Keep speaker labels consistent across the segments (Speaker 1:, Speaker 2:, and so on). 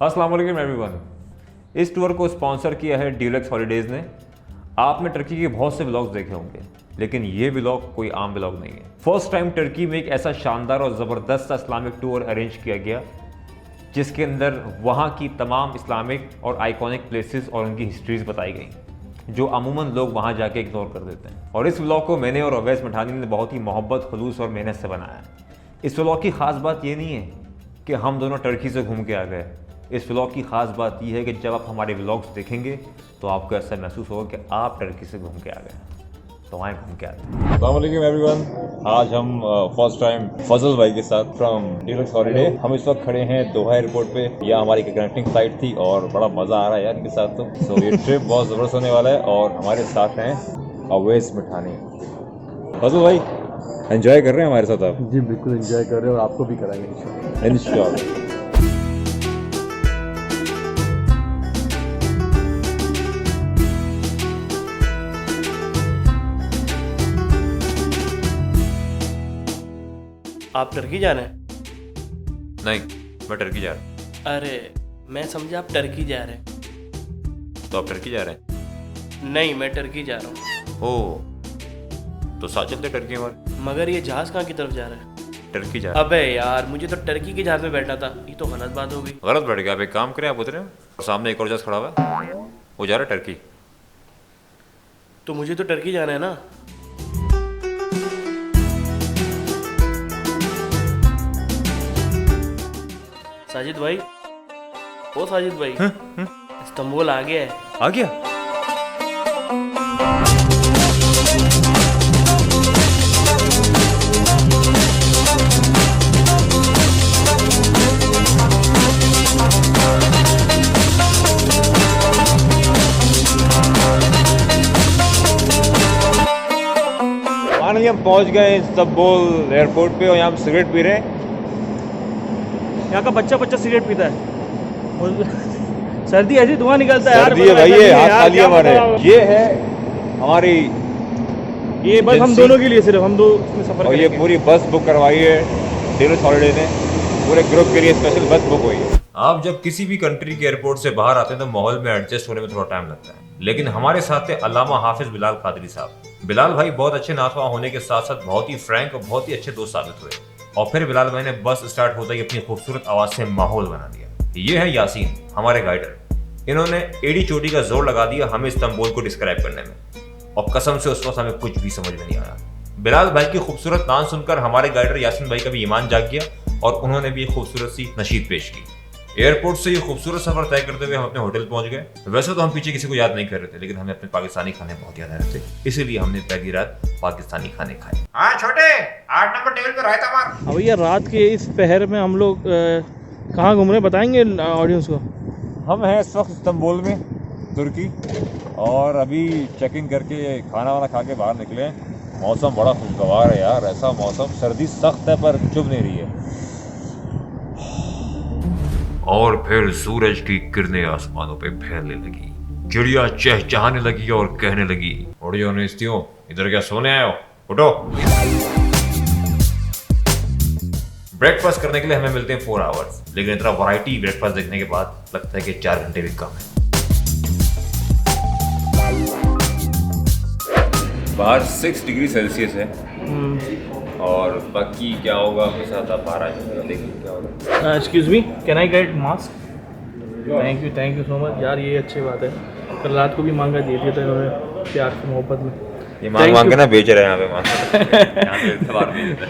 Speaker 1: अस्सलाम वालेकुम एवरीवन। इस टूर को स्पॉन्सर किया है डीलक्स हॉलीडेज़ ने। आपने टर्की के बहुत से व्लॉग्स देखे होंगे, लेकिन ये व्लॉग कोई आम व्लॉग नहीं है। फर्स्ट टाइम टर्की में एक ऐसा शानदार और ज़बरदस्त सा इस्लामिक टूर अरेंज किया गया, जिसके अंदर वहाँ की तमाम इस्लामिक और आइकॉनिक प्लेसेस और उनकी हिस्ट्रीज बताई गई, जो अमूमन लोग वहाँ जाके इग्नोर कर देते हैं। और इस व्लॉग को मैंने और अवैस मठानी ने बहुत ही मोहब्बत, खुलूस और मेहनत से बनाया है। इस व्लॉग की ख़ास बात ये नहीं है कि हम दोनों टर्की से घूम के आ गए। इस व्लॉग की ख़ास बात यह है कि जब आप हमारे व्लॉग्स देखेंगे तो आपको ऐसा महसूस होगा कि आप टर्की से घूम के आ गए, तो आए घूम के आ गए।
Speaker 2: अस्सलाम वालेकुम एवरीवन। आज हम फर्स्ट टाइम फजल भाई के साथ फ्रॉम डीलक्स हॉलीडे। हम इस वक्त खड़े हैं दोहा एयरपोर्ट पे। यह हमारी कनेक्टिंग फ्लाइट थी और बड़ा मज़ा आ रहा है यार इनके साथ। तो ये ट्रिप बहुत ज़बरदस्त होने वाला है। और हमारे साथ हैं अवैस मठानी। फजल भाई एंजॉय कर रहे हैं हमारे साथ आप?
Speaker 3: जी बिल्कुल एंजॉय कर रहे हैं और आपको भी कराएंगे
Speaker 2: इंशाल्लाह।
Speaker 4: आप टर्की जा रहे हैं?
Speaker 1: नहीं, मैं टर्की जा रहा हूँ।
Speaker 4: अरे मैं समझा आप टर्की जा रहे हैं।
Speaker 1: तो आप टर्की जा रहे हैं?
Speaker 4: नहीं, मैं टर्की जा रहा हूँ।
Speaker 1: ओह, तो साथ चलते टर्की हमारे।
Speaker 4: मगर ये जहाज़ कहाँ की तरफ जा रहा है?
Speaker 1: टर्की जा रहा है।
Speaker 4: अबे यार, मुझे तो टर्की के जहाज़ में बैठना था। ये तो गलत बात हो गई।
Speaker 1: गलत बैठ गया। आप एक काम करें, आप उतरे और सामने एक और जहाज़ खड़ा हुआ है, वो जा रहा है टर्की।
Speaker 4: तो मुझे तो टर्की जाना है ना। साजिद भाई, ओ साजिद भाई, इस्तांबुल आ गया है।
Speaker 1: आ गया?
Speaker 2: फाइनली हम पहुंच गए इस्तांबुल एयरपोर्ट पे और यहाँ हम सिगरेट पी रहे हैं।
Speaker 3: यहाँ का बच्चा सिगरेट पीता है और सर्दी ऐसी धुआं निकलता है यार।
Speaker 2: सर्दी है भाई, ये हाथ खाली हमारे। ये है हमारी,
Speaker 3: ये बस हम दोनों के लिए, सिर्फ हम दो इसमें सफर
Speaker 2: और ये
Speaker 3: करेंगे।
Speaker 2: पूरी बस बुक करवाई है डीलक्स हॉलीडे ने। पूरे ग्रुप के लिए स्पेशल बस बुक हुई है।
Speaker 1: आप जब किसी भी कंट्री के एयरपोर्ट से बाहर आते हैं तो माहौल में एडजस्ट होने में थोड़ा टाइम लगता है, लेकिन हमारे साथ थे अल्लामा हाफिज बिलाल कादरी साहब। बिलाल भाई बहुत अच्छे नातवा होने के साथ साथ बहुत ही फ्रैंक और बहुत ही अच्छे दोस्त साबित हुए। और फिर बिलाल भाई ने बस स्टार्ट होते ही अपनी खूबसूरत आवाज से माहौल बना दिया। ये है यासीन, हमारे गाइडर। इन्होंने एड़ी चोटी का जोर लगा दिया हमें इस्तांबुल को डिस्क्राइब करने में, और कसम से उस वक्त हमें कुछ भी समझ में नहीं आया। बिलाल भाई की खूबसूरत नाम सुनकर हमारे गाइडर यासीन भाई का भी ईमान जाग गया और उन्होंने भी एक खूबसूरत सी नशीद पेश की। एयरपोर्ट से ये खूबसूरत सफर तय करते हुए हम अपने होटल पहुंच गए। वैसे तो हम पीछे किसी को याद नहीं कर रहे थे, लेकिन हमें अपने पाकिस्तानी खाने बहुत याद आ रहे थे, इसीलिए हमने पहली रात पाकिस्तानी खाने खाए। हाँ छोटे, 8 नंबर टेबल पे रायता मार।
Speaker 3: अब भैया रात के इस पहर में हम लोग कहाँ घूम रहे हैं बताएंगे ऑडियंस को?
Speaker 2: हम हैं इस वक्त इस्तांबुल में, तुर्की, और अभी चेकिंग करके खाना वाना खा के बाहर निकले। मौसम बड़ा खुशगवार है यार। ऐसा मौसम, सर्दी सख्त है पर चुभ नहीं रही है।
Speaker 1: और फिर सूरज की किरणें आसमानों पे फैलने लगी, चिड़िया चहचहाने लगी और कहने लगी, उड़ियो नेस्तियों, इधर क्या सोने आए हो, उठो। ब्रेकफास्ट करने के लिए हमें मिलते हैं 4 आवर्स, लेकिन इतना वैरायटी ब्रेकफास्ट देखने के बाद लगता है कि 4 घंटे भी कम है। बाहर 6 डिग्री सेल्सियस है और बाकी क्या होगा आपके साथ, आप बाहर आ जाएगा, देखिए क्या होगा।
Speaker 3: Excuse me, can I get mask? Thank you so much यार, ये अच्छी बात है। कल रात को भी मांगा, दे दिया था इन्होंने प्यार से, मोहब्बत में।
Speaker 1: ये मांग के ना बेच रहे हैं यहाँ पे mask.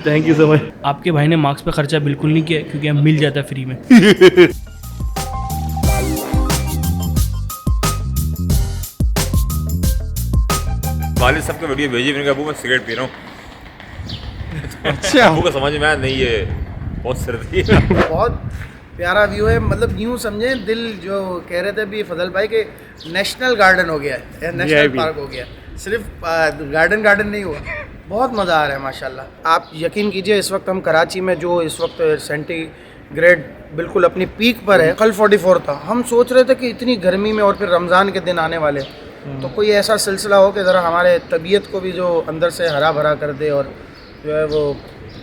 Speaker 3: Thank you so much. आपके भाई ने मास्क पे खर्चा बिल्कुल नहीं किया, क्योंकि हम मिल जाता है फ्री में।
Speaker 1: वालिद सबको वीडियो भेजी, मैंने कहा अबू मैं सिगरेट पी रहा हूँ। अच्छा, अबू को समझ में आया नहीं, ये बहुत सर्दी है।
Speaker 5: बहुत प्यारा व्यू है। मतलब यूँ समझें, दिल जो कह रहे थे अभी फजल भाई के नेशनल गार्डन हो गया है, नेशनल पार्क हो गया, सिर्फ गार्डन नहीं हुआ। बहुत मज़ा आ रहा है माशाल्लाह। आप यकीन कीजिए, इस वक्त हम कराची में, जो इस वक्त सेंटीग्रेड बिल्कुल अपनी पीक पर है, कल 44 था। हम सोच रहे थे कि इतनी गर्मी में और फिर रमज़ान के दिन आने वाले, तो कोई ऐसा सिलसिला हो कि ज़रा हमारे तबीयत को भी जो अंदर से हरा भरा कर दे और जो है वो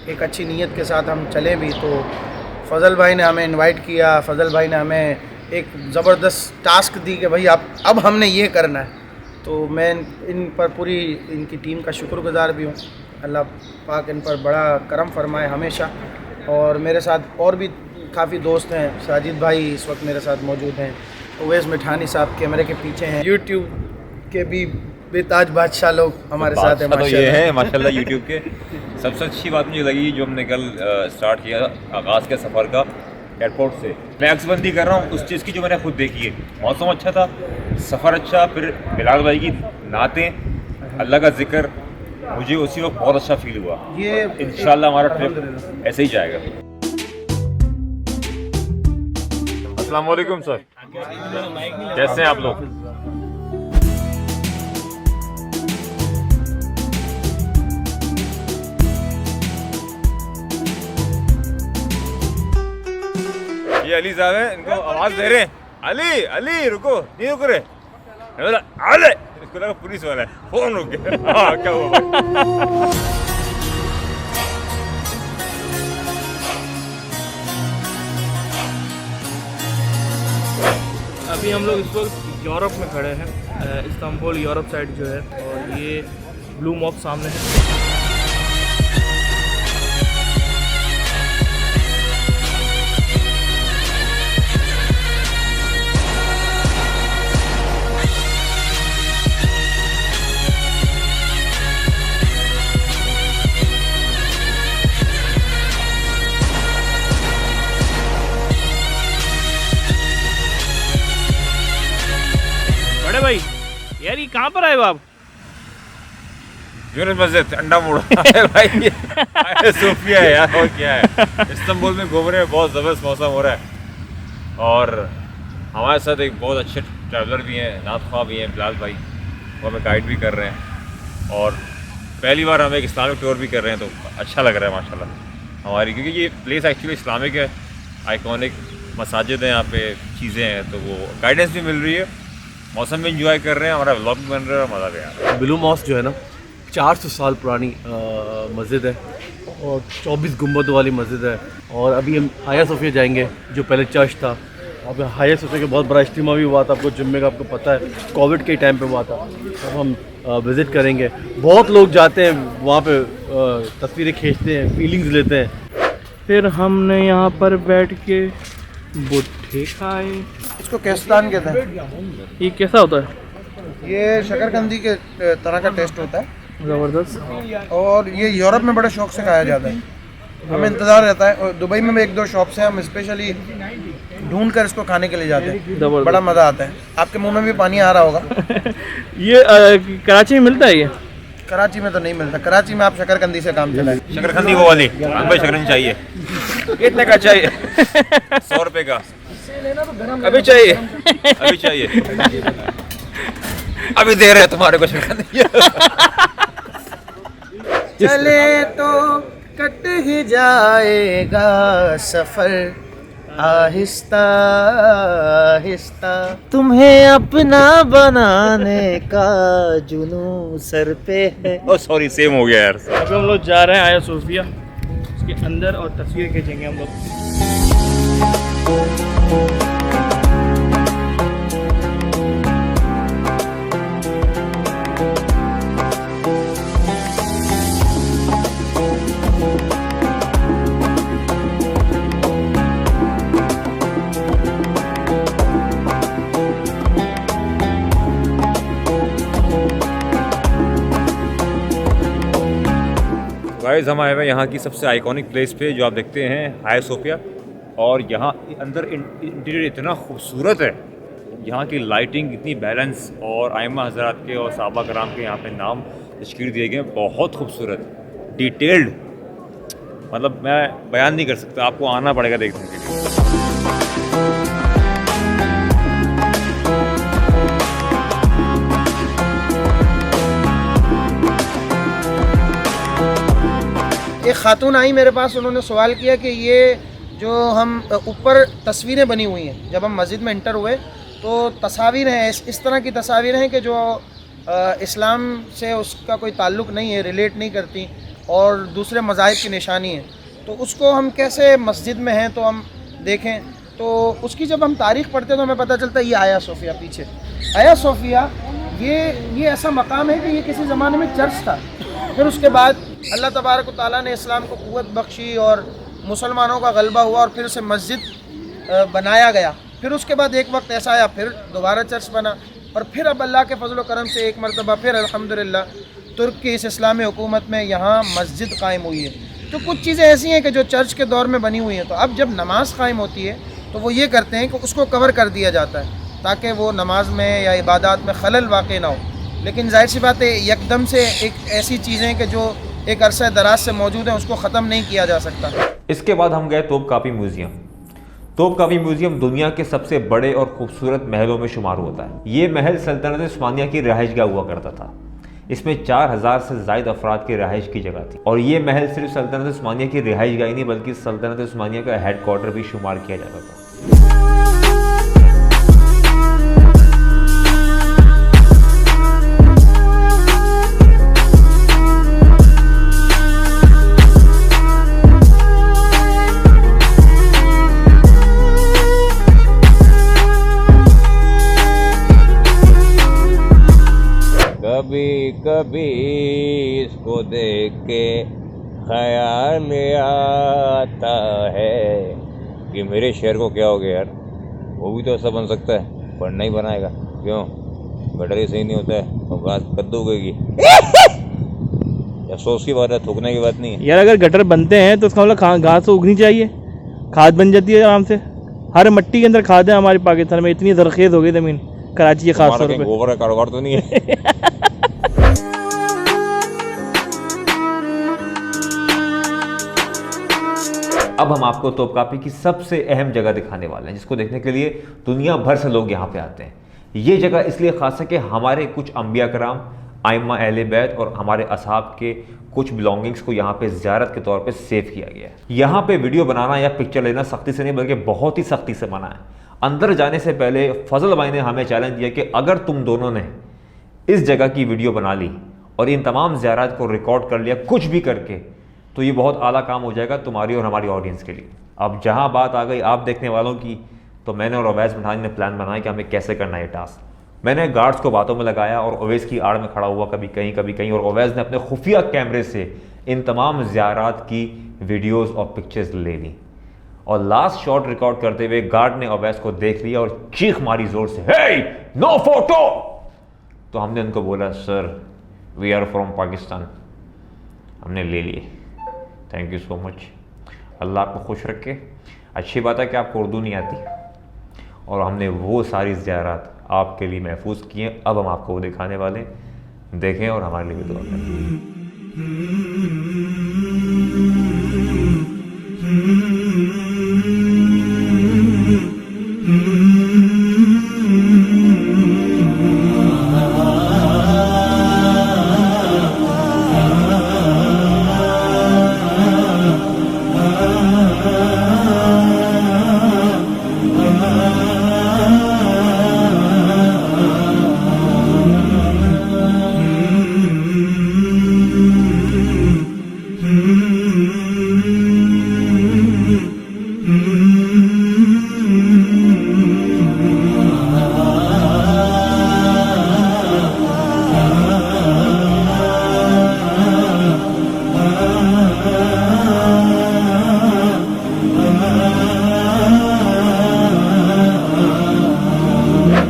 Speaker 5: एक अच्छी नीयत के साथ हम चलें भी। तो फ़ज़ल भाई ने हमें इनवाइट किया, फ़ज़ल भाई ने हमें एक ज़बरदस्त टास्क दी कि भाई आप अब हमने ये करना है। तो मैं इन पर पूरी इनकी टीम का शुक्रगुजार भी हूँ। अल्लाह पाक इन पर बड़ा करम फरमाए हमेशा। और मेरे साथ और भी काफ़ी दोस्त हैं। साजिद भाई इस वक्त मेरे साथ मौजूद हैं। उवैस मिठानी साहब कैमरे के पीछे हैं। यूट्यूब के भी बेताज बादशाह लोग हमारे साथ हैं।
Speaker 2: तो ये है माशाल्लाह यूट्यूब के। सबसे अच्छी बात मुझे लगी जो हमने कल स्टार्ट किया आगाज़ के सफ़र का एयरपोर्ट से। मैं अक्सबंदी कर रहा हूँ उस चीज़ की जो मैंने खुद देखी है। मौसम अच्छा था, सफ़र अच्छा, फिर बिलाल भाई की नातें, अल्लाह का जिक्र, मुझे उसी वक्त बहुत अच्छा फील हुआ।
Speaker 5: ये
Speaker 2: इंशाल्लाह हमारा ट्रिप ऐसे ही जाएगा। अस्सलाम वालेकुम सर, कैसे हैं आप लोग? ये अली साहब हैं, इनको आवाज दे रहे हैं। अली अली रुको, नहीं रुक रहे। अले इसको लगा पुलिस वाला है, फोन रुक गया। हाँ क्या हुआ भाई?
Speaker 3: अभी हम लोग इस वक्त यूरोप में खड़े हैं, इस्तांबुल यूरोप साइड जो है, और ये ब्लू मॉस्क सामने है। बड़े भाई यार ये कहाँ पर आए हो आप?
Speaker 2: यूनुस मस्जिद अंडा मोड़ भाई, सोफिया है यार, और क्या है। इस्तांबुल में घूम रहे हैं, बहुत ज़बरदस्त मौसम हो रहा है। और हमारे साथ एक बहुत अच्छे ट्रैवलर भी हैं, नात ख्वाह भी हैं, बिलाल भाई, वो हमें गाइड भी कर रहे हैं। और पहली बार हम एक इस्लामिक टूर भी कर रहे हैं, तो अच्छा लग रहा है माशाल्लाह हमारी, क्योंकि ये प्लेस एक्चुअली इस्लामिक है, आइकॉनिक मसाजिद हैं यहाँ पे, चीज़ें हैं, तो वो गाइडेंस भी मिल रही है, मौसम भी इंजॉय कर रहे हैं, हमारा व्लॉग भी बन रहा है और मज़ा भी आ रहा है।
Speaker 6: ब्लू मॉस्क जो है ना 400 साल पुरानी मस्जिद है और 24 गुंबद वाली मस्जिद है। और अभी हम हाया सोफिया जाएंगे जो पहले चर्च था। अब हाया सोफिया का बहुत बड़ा इज्तिमा भी हुआ था, आपको जुम्मे का आपको पता है, कोविड के टाइम पे हुआ था। अब हम विज़िट करेंगे। बहुत लोग जाते हैं वहाँ पे, तस्वीरें खींचते हैं, फीलिंग्स लेते हैं।
Speaker 3: फिर हमने यहाँ पर बैठ के बुट्ठे खाए।
Speaker 5: इसको केस्तान कहते हैं।
Speaker 3: ये कैसा होता है?
Speaker 5: ये शकरकंदी के तरह का टेस्ट होता है,
Speaker 3: ज़बरदस्त।
Speaker 5: और ये यूरोप में बड़े शौक से खाया जाता है। हमें इंतज़ार रहता है, और दुबई में भी 1-2 शॉप्स हैं, हम स्पेशली ढूंढ कर इसको खाने के लिए जाते हैं। बड़ा मज़ा आता है। आपके मुंह में भी पानी आ रहा होगा।
Speaker 3: ये कराची में मिलता है ये?
Speaker 5: कराची में तो नहीं मिलता। कराची में आप शकरकंदी से काम चलाएं।
Speaker 2: शकरकंदी वो वाली भाई, शकरकंदी चाहिए कितने का चाहिए? 100 रुपये का अभी चाहिए, अभी चाहिए, अभी दे रहे हैं तुम्हारे को शकरकंदी।
Speaker 5: चले तो कट ही जाएगा सफर आहिस्ता आहिस्ता, तुम्हें अपना बनाने का जुनून सर पे है।
Speaker 2: ओ सॉरी, सेम हो गया यार।
Speaker 3: अभी हम लोग जा रहे हैं हाया सोफिया, उसके अंदर, और तस्वीर खींचेंगे हम लोग।
Speaker 2: गाइस हम आए हुए यहाँ की सबसे आइकॉनिक प्लेस पे, जो आप देखते हैं हाया सोफिया। और यहाँ अंदर इंटीरियर इतना खूबसूरत है, यहाँ की लाइटिंग इतनी बैलेंस, और आइमा हज़रात के और साहबा कराम के यहाँ पे नाम तशकीर दिए गए, बहुत खूबसूरत, डिटेल्ड, मतलब मैं बयान नहीं कर सकता, आपको आना पड़ेगा देखने के लिए।
Speaker 5: एक खातून आई मेरे पास, उन्होंने सवाल किया कि ये जो हम ऊपर तस्वीरें बनी हुई हैं, जब हम मस्जिद में इंटर हुए तो तस्वीरें हैं, इस तरह की तस्वीरें हैं कि जो इस्लाम से उसका कोई ताल्लुक़ नहीं है, रिलेट नहीं करती, और दूसरे मज़ाहिब की निशानी है, तो उसको हम कैसे मस्जिद में हैं तो हम देखें। तो उसकी जब हम तारीख़ पढ़ते हैं तो हमें पता चलता है ये आया सोफिया पीछे। आया सोफिया ये ऐसा मकाम है कि ये किसी ज़माने में चर्च था। फिर उसके बाद अल्लाह तबारक व तआला ने इस्लाम को क़ुव्वत बख्शी और मुसलमानों का गलबा हुआ और फिर उसे मस्जिद बनाया गया। फिर उसके बाद एक वक्त ऐसा आया फिर दोबारा चर्च बना और फिर अब अल्लाह के फजल व करम से एक मरतबा फिर अल्हम्दुलिल्लाह तुर्क की इस इस्लामी हुकूमत में यहाँ मस्जिद कायम हुई है। तो कुछ चीज़ें ऐसी हैं कि जो चर्च के दौर में बनी हुई हैं, तो अब जब नमाज कायम होती है तो वो ये करते हैं कि उसको कवर कर दिया जाता है ताकि वो नमाज में या इबादत में खलल वाक़ ना हो। लेकिन जाहिर सी बात है यकदम से एक ऐसी चीज़ें कि जो एक अरसा दराज से मौजूद हैं उसको ख़त्म नहीं किया जा सकता।
Speaker 1: इसके बाद हम गए तोपकापी म्यूज़ियम। तोपकापी म्यूज़ियम दुनिया के सबसे बड़े और खूबसूरत महलों में शुमार होता है। ये महल सल्तनत उस्मानिया की रहायशगाह हुआ करता था। इसमें 4000 से ज़ायद अफराद की रहाइश की जगह थी और ये महल सिर्फ सल्तनत उस्मानिया की रहायशगाह ही नहीं बल्कि सल्तनत उस्मानिया का हेड क्वार्टर भी शुमार किया जाता था।
Speaker 2: कभी कभी इसको देख के ख्याल आता है कि मेरे शहर को क्या हो गया यार, वो भी तो ऐसा बन सकता है पर नहीं बनाएगा। क्यों? गटर ही सही नहीं होता है और घास कद्दू उगेगी। या सोच की बात है, थूकने की बात नहीं है
Speaker 3: यार। अगर गटर बनते हैं तो उसका मतलब घास तो उगनी चाहिए, खाद बन जाती है आराम से। हर मिट्टी के अंदर खाद है हमारे पाकिस्तान में, इतनी जरखेज हो गई ज़मीन कराची के खास तौर पे।
Speaker 2: गोबर का कारोबार तो नहीं है।
Speaker 1: अब हम आपको तोपकापी की सबसे अहम जगह दिखाने वाले हैं जिसको देखने के लिए दुनिया भर से लोग यहाँ पे आते हैं। ये जगह इसलिए खास है कि हमारे कुछ अंबिया कराम, आइम्मा अहले बैत और हमारे असहाब के कुछ बिलोंगिंग्स को यहाँ पे ज़ियारत के तौर पे सेव किया गया है। यहाँ पे वीडियो बनाना या पिक्चर लेना सख्ती से नहीं बल्कि बहुत ही सख्ती से मना है। अंदर जाने से पहले फजल भाई ने हमें चैलेंज दिया कि अगर तुम दोनों ने इस जगह की वीडियो बना ली और इन तमाम ज़ियारत को रिकॉर्ड कर लिया कुछ भी करके, तो ये बहुत आला काम हो जाएगा तुम्हारी और हमारी ऑडियंस के लिए। अब जहाँ बात आ गई आप देखने वालों की, तो मैंने और अवैस मिठानी ने प्लान बनाया कि हमें कैसे करना है ये टास्क। मैंने गार्ड्स को बातों में लगाया और अवैस की आड़ में खड़ा हुआ कभी कहीं और अवैस ने अपने खुफिया कैमरे से इन तमाम ज़ियारत की वीडियोज़ और पिक्चर्स ले ली और लास्ट शॉट रिकॉर्ड करते हुए गार्ड ने अवैस को देख लिया और चीख मारी जोर से, हे नो फोटो। तो हमने उनको बोला, sir we are from Pakistan. हमने ले लिए। Thank you so much. अल्लाह आपको खुश रखे। अच्छी बात है कि आपको उर्दू नहीं आती और हमने वो सारी ज़ियारत आपके लिए महफूज किए। अब हम आपको वो दिखाने वाले, देखें और हमारे लिए भी दुआ करें।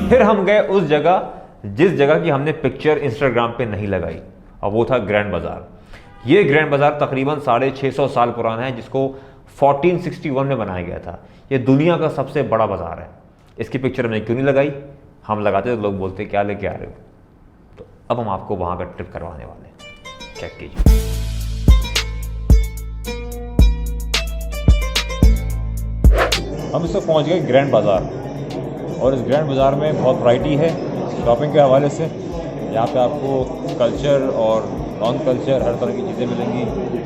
Speaker 1: फिर हम गए उस जगह जिस जगह की हमने पिक्चर इंस्टाग्राम पे नहीं लगाई और वो था ग्रैंड बाज़ार। ये ग्रैंड बाज़ार तकरीबन 650 साल पुराना है जिसको 1461 में बनाया गया था। ये दुनिया का सबसे बड़ा बाज़ार है। इसकी पिक्चर हमने क्यों नहीं लगाई? हम लगाते तो लोग बोलते क्या लेके आ रहे हो। तो अब हम आपको वहाँ का ट्रिप करवाने वाले हैं, चेक कीजिए।
Speaker 2: हम इस वक्त पहुँच गए ग्रैंड बाज़ार और इस ग्रैंड बाज़ार में बहुत वैरायटी है शॉपिंग के हवाले से। यहाँ पे आपको कल्चर और नॉन कल्चर हर तरह की चीज़ें मिलेंगी।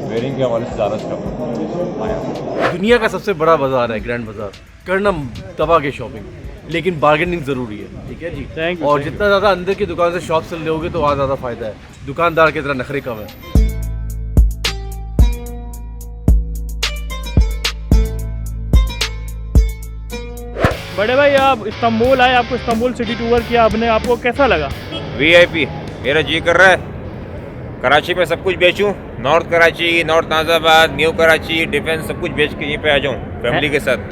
Speaker 2: वेयरिंग के हवाले से ज़्यादा स्टफ।
Speaker 6: दुनिया का सबसे बड़ा बाज़ार है ग्रैंड बाज़ार। करना दबा के शॉपिंग, लेकिन बार्गेनिंग ज़रूरी है। ठीक है जी,
Speaker 3: थैंक यू।
Speaker 6: और जितना ज़्यादा अंदर की दुकान से शॉप से लोगे तो वहाँ ज़्यादा फ़ायदा है। दुकानदार की तरह नखरे कम है।
Speaker 3: बड़े भाई आप इस्तांबुल आए, आपको इस्तांबुल सिटी टूर किया आपने, आपको कैसा लगा?
Speaker 1: वीआईपी। मेरा जी कर रहा है कराची में सब कुछ बेचूं, north Karachi, north Nazimabad, new Karachi, defence सब कुछ बेच के यहीं पे आ जाऊं फैमिली के साथ।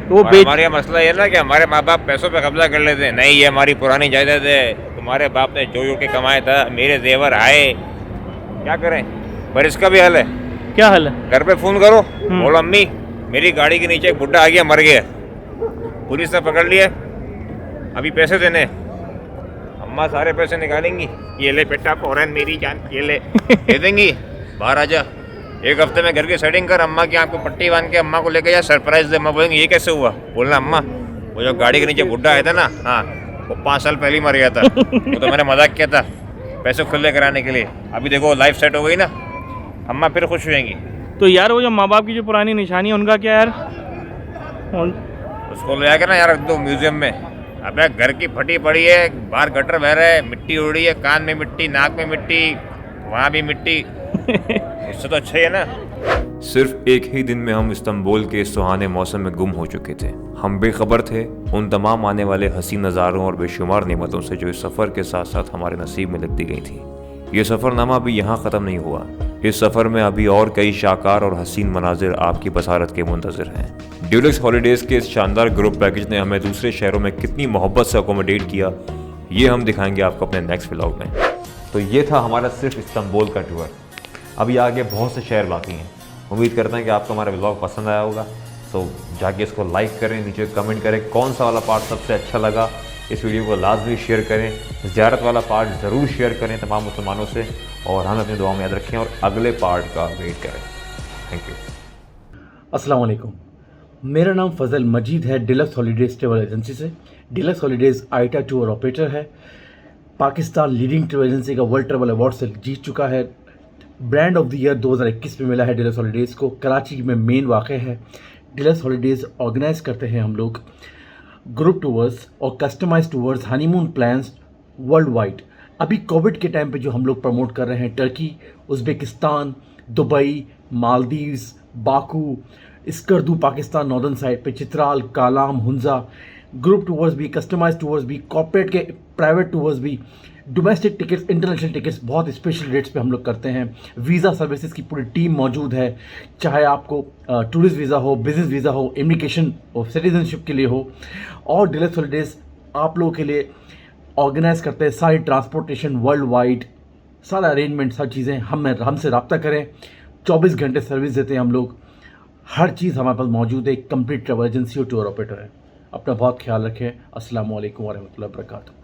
Speaker 3: तो
Speaker 1: और हमारे यहाँ मसला ये ना कि हमारे माँ बाप पैसों पे कब्जा कर लेते हैं। नहीं, ये हमारी पुरानी जायदाद है, तुम्हारे बाप ने जो के कमाया था, मेरे जेवर आए, क्या करें। पर इसका भी हल है।
Speaker 3: क्या हाल है?
Speaker 1: घर पे फोन करो, बोलो अम्मी मेरी गाड़ी के नीचे एक बुड्ढा आ गया, मर गया, पुलिस ने पकड़ लिया, अभी पैसे देने। अम्मा सारे पैसे निकालेंगी, ये ले बेटा फौरन मेरी जान, ये ले दे देंगी, बाहर आ जा, एक हफ्ते में घर की सेटिंग कर, अम्मा की आँख को पट्टी बांध के अम्मा को लेके जा, सरप्राइज दे। अम्मा बोलेंगे ये कैसे हुआ? बोलना अम्मा वो जो गाड़ी के नीचे बुड्ढा आया था ना, हाँ वो 5 साल पहले ही मर गया था, वो तो मैंने मजाक किया था पैसे खुले कराने के लिए। अभी देखो लाइफ सेट हो गई ना, अम्मा फिर खुश हो जाएंगी।
Speaker 3: तो यार वो जो माँ बाप की जो पुरानी निशानी है उनका क्या यार?
Speaker 1: उसको ले आकर ना यार रख दो म्यूजियम में। अबे घर की फटी पड़ी है, बाहर गटर बह रहा है, मिट्टी उड़ रही है, कान में मिट्टी, नाक में मिट्टी, वहाँ भी मिट्टी, उससे तो अच्छा ही है ना।
Speaker 2: सिर्फ एक ही दिन में हम इस्तांबुल के सुहाने मौसम में गुम हो चुके थे। हम बेखबर थे उन तमाम आने वाले हसीन नज़ारों और बेशुमार नेमतों से जो इस सफ़र के साथ साथ हमारे नसीब में लगती गई थी। ये सफ़रनामा अभी यहाँ ख़त्म नहीं हुआ। इस सफ़र में अभी और कई शाकार और हसीन मनाजिर आपकी बसारत के मुंतज़िर हैं। ड्यूलक्स हॉलीडेज़ के इस शानदार ग्रुप पैकेज ने हमें दूसरे शहरों में कितनी मोहब्बत से अकोमोडेट किया, ये हम दिखाएंगे आपको अपने नेक्स्ट व्लॉग में। तो ये था हमारा सिर्फ इस्तांबुल का टूर। अभी आगे बहुत से शहर बाकी हैं। उम्मीद करते हैं कि आपको हमारा व्लॉग पसंद आया होगा। सो जाके इसको लाइक करें, नीचे कमेंट करें कौन सा वाला पार्ट सबसे अच्छा लगा। इस वीडियो को लाजमी शेयर करें, ज़ियारत वाला पार्ट ज़रूर शेयर करें तमाम मुसलमानों से, और हमें अपनी दुआ में याद रखें और अगले पार्ट का वेट करें। Thank you.
Speaker 6: अस्सलाम वालेकुम, मेरा नाम फ़ज़ल मजीद है, डिलक्स हॉलीडेज़ ट्रैवल एजेंसी से। Deluxe holidays IATA tour operator है, पाकिस्तान लीडिंग ट्रैवल एजेंसी का वर्ल्ड ट्रैवल अवार्ड से जीत चुका है। ब्रांड ऑफ द ईयर 2021 में मिला है डिलक्स हॉलीडेज़ को। कराची में मेन वाक़ है। डिलक्स हॉलीडेज़ ऑर्गेनाइज़ करते हैं हम लोग ग्रुप टूर्स और customize tours, honeymoon plans world wide. अभी कोविड के टाइम पे जो हम लोग प्रमोट कर रहे हैं Turkey, Uzbekistan, Dubai, Maldives, Baku, Skardu Pakistan northern side पे, चित्राल, कालाम, हुंजा, ग्रुप टूर्स भी, कस्टमाइज टूर्स भी, कॉर्पोरेट के प्राइवेट टूर्स भी, डोमेस्टिक टिकट्स, इंटरनेशनल टिकट्स बहुत स्पेशल रेट्स पे हम लोग करते हैं। वीज़ा सर्विसेज की पूरी टीम मौजूद है, चाहे आपको टूरिस्ट वीज़ा हो, बिजनेस वीज़ा हो, इमिग्रेशन और सिटीजनशिप के लिए हो। और डिलक्स हॉलीडेज़ आप लोगों के लिए ऑर्गेनाइज करते हैं सारी ट्रांसपोर्टेशन वर्ल्ड वाइड, सारा अरेंजमेंट, हर चीज़ें हमसे रब्ता करें। 24 घंटे सर्विस देते हैं हम लोग, हर चीज़ हमारे पास मौजूद है। कंप्लीट ट्रैवल एजेंसी और टूर ऑपरेटर है। अपना बहुत ख्याल रखें। अस्सलाम वालेकुम व रहमतुल्लाहि व बरकातहू।